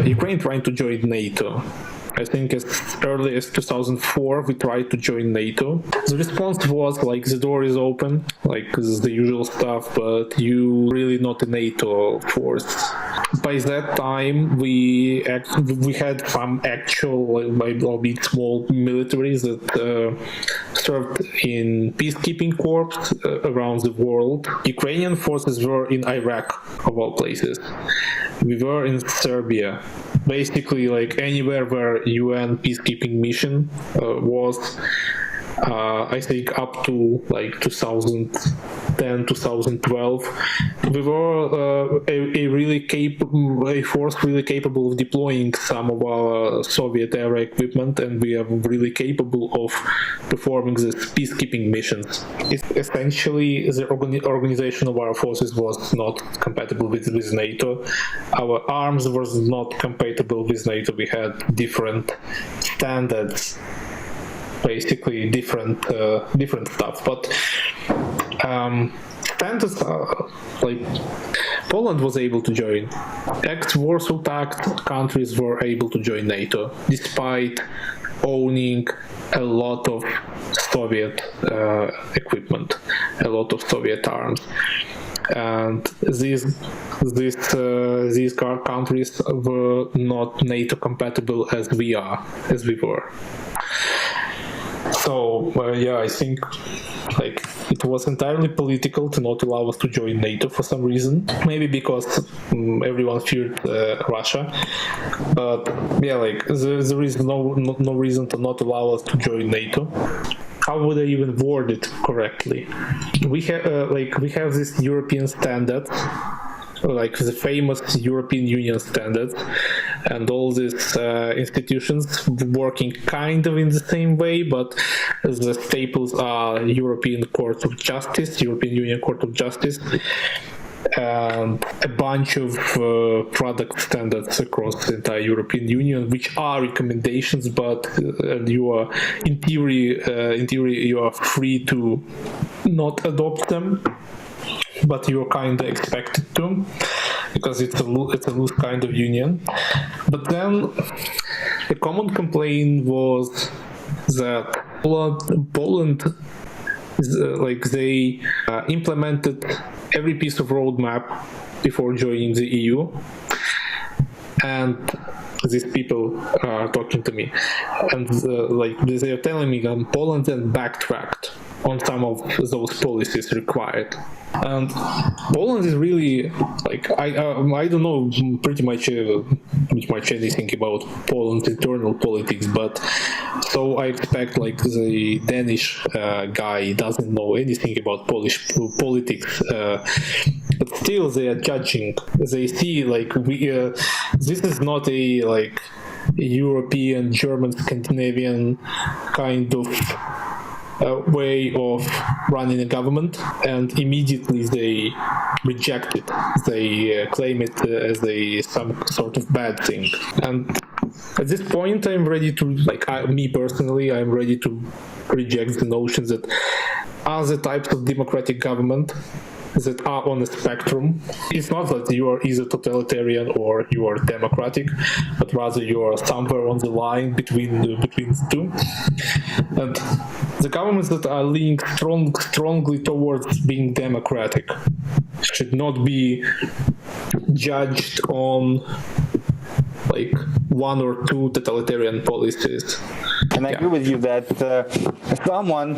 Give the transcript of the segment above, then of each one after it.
Ukraine trying to join NATO. I think as early as 2004, we tried to join NATO. The response was like, the door is open, like this is the usual stuff, but you really not a NATO force. By that time, we had some actual, albeit small militaries that served in peacekeeping corps around the world. Ukrainian forces were in Iraq, of all places. We were in Serbia. Basically, like anywhere where UN peacekeeping mission was, I think up to like 2010, 2012, we were a force really capable of deploying some of our Soviet-era equipment, and we are really capable of performing these peacekeeping missions. Essentially, the organization of our forces was not compatible with NATO. Our arms was not compatible with NATO. We had different standards. Basically different stuff, but standards like Poland was able to join. Ex-Warsaw Pact countries were able to join NATO despite owning a lot of Soviet equipment, a lot of Soviet arms, and these countries were not NATO compatible as we were. So, I think like it was entirely political to not allow us to join NATO for some reason. Maybe because everyone feared Russia. But like there is no reason to not allow us to join NATO. How would I even word it correctly? We have this European standard, like the famous European Union standards, and all these institutions working kind of in the same way, but the staples are European Court of Justice, European Union Court of Justice, and a bunch of product standards across the entire European Union, which are recommendations, but you are in theory you are free to not adopt them. But you're kind of expected to, because it's a loose kind of union. But then the common complaint was that Poland they implemented every piece of roadmap before joining the EU, and these people are talking to me, and they are telling me that Poland then backtracked on some of those policies required. And Poland is really like I don't know pretty much anything about Poland's internal politics, but so I expect like the Danish guy doesn't know anything about Polish politics, but still they are judging. They see like this is not a like European, German, Scandinavian kind of way of running a government, and immediately they reject it. They claim it as some sort of bad thing. And at this point, I'm ready to, me personally, I'm ready to reject the notion that other types of democratic government that are on a spectrum. It's not that you are either totalitarian or you are democratic, but rather you are somewhere on the line between the two. And the governments that are leaning strongly towards being democratic should not be judged on like one or two totalitarian policies. And I agree with you that someone,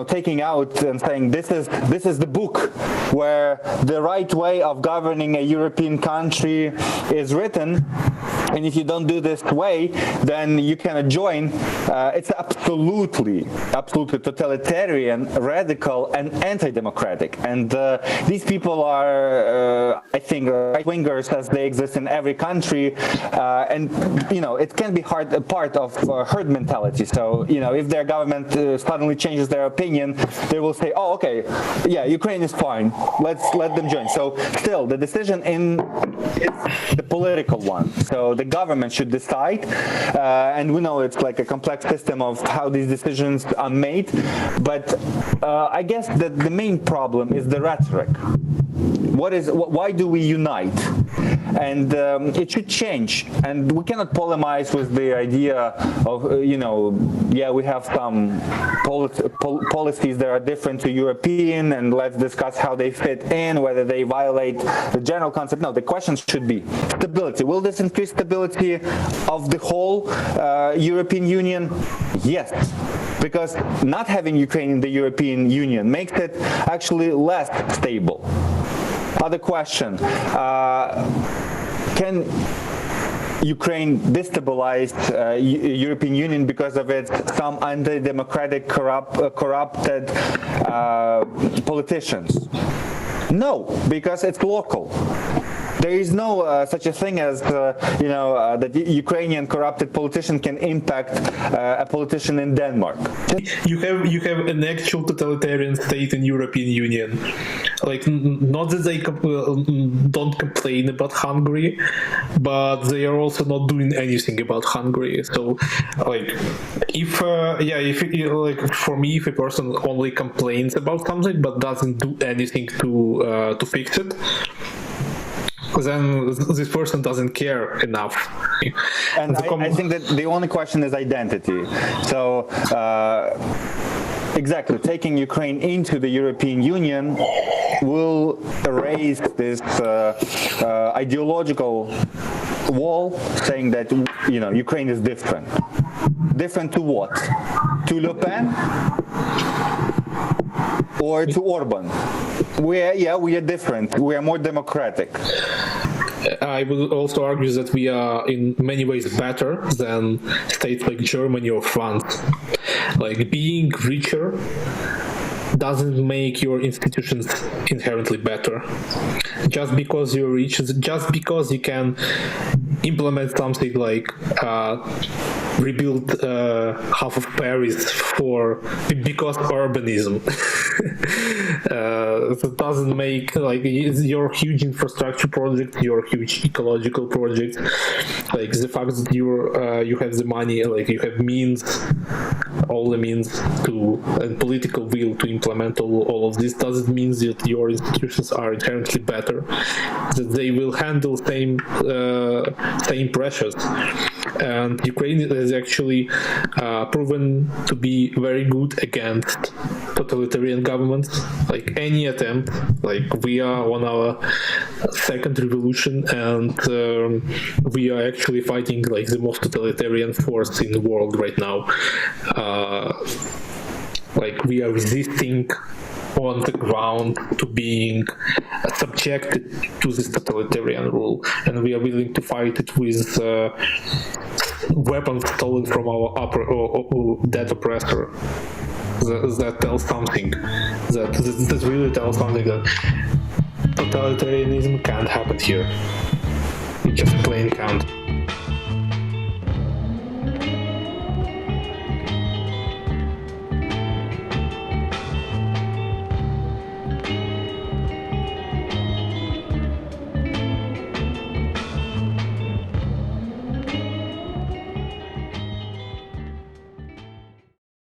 taking out and saying this is the book where the right way of governing a European country is written, and if you don't do this way, then you cannot join. It's absolutely totalitarian, radical, and anti-democratic. And these people are, I think, right-wingers as they exist in every country. And it can be part of herd mentality. So if their government suddenly changes their opinion, they will say, "Oh, okay, yeah, Ukraine is fine. Let them join." So still, the decision it's the political one. So the government should decide, and we know it's like a complex system of how these decisions are made. But I guess that the main problem is the rhetoric. Why do we unite? and it should change. And we cannot polemize with the idea of, yeah, we have some policies that are different to European, and let's discuss how they fit in, whether they violate the general concept. No, the question should be stability. Will this increase stability of the whole European Union? Yes, because not having Ukraine in the European Union makes it actually less stable. Other question, can Ukraine destabilize European Union because of its some anti-democratic, corrupted politicians? No, because it's local. There is no such a thing as, that Ukrainian corrupted politician can impact a politician in Denmark. You have an actual totalitarian state in European Union. Like, not that they don't complain about Hungary, but they are also not doing anything about Hungary. So, like, for me, if a person only complains about something but doesn't do anything to fix it, then this person doesn't care enough. And I think that the only question is identity. So, exactly, taking Ukraine into the European Union will erase this ideological wall, saying that, Ukraine is different. Different to what? To Le Pen? Or to Orban? We are different. We are more democratic. I would also argue that we are in many ways better than states like Germany or France. Like, being richer doesn't make your institutions inherently better. Just because you're rich, just because you can implement something like rebuild half of Paris because urbanism. It doesn't make, like, your huge infrastructure project, your huge ecological project, like the fact that you have the money, like you have means, all the means and political will to implement all of this, doesn't mean that your institutions are inherently better, that they will handle same pressures. And Ukraine has actually proven to be very good against totalitarian governments. Like, any attempt, like, we are on our second revolution, and we are actually fighting like the most totalitarian force in the world right now. Like, we are resisting on the ground to being subjected to this totalitarian rule, and we are willing to fight it with weapons stolen from our dead oppressor. That tells something. That really tells something, that totalitarianism can't happen here. It just plain can't.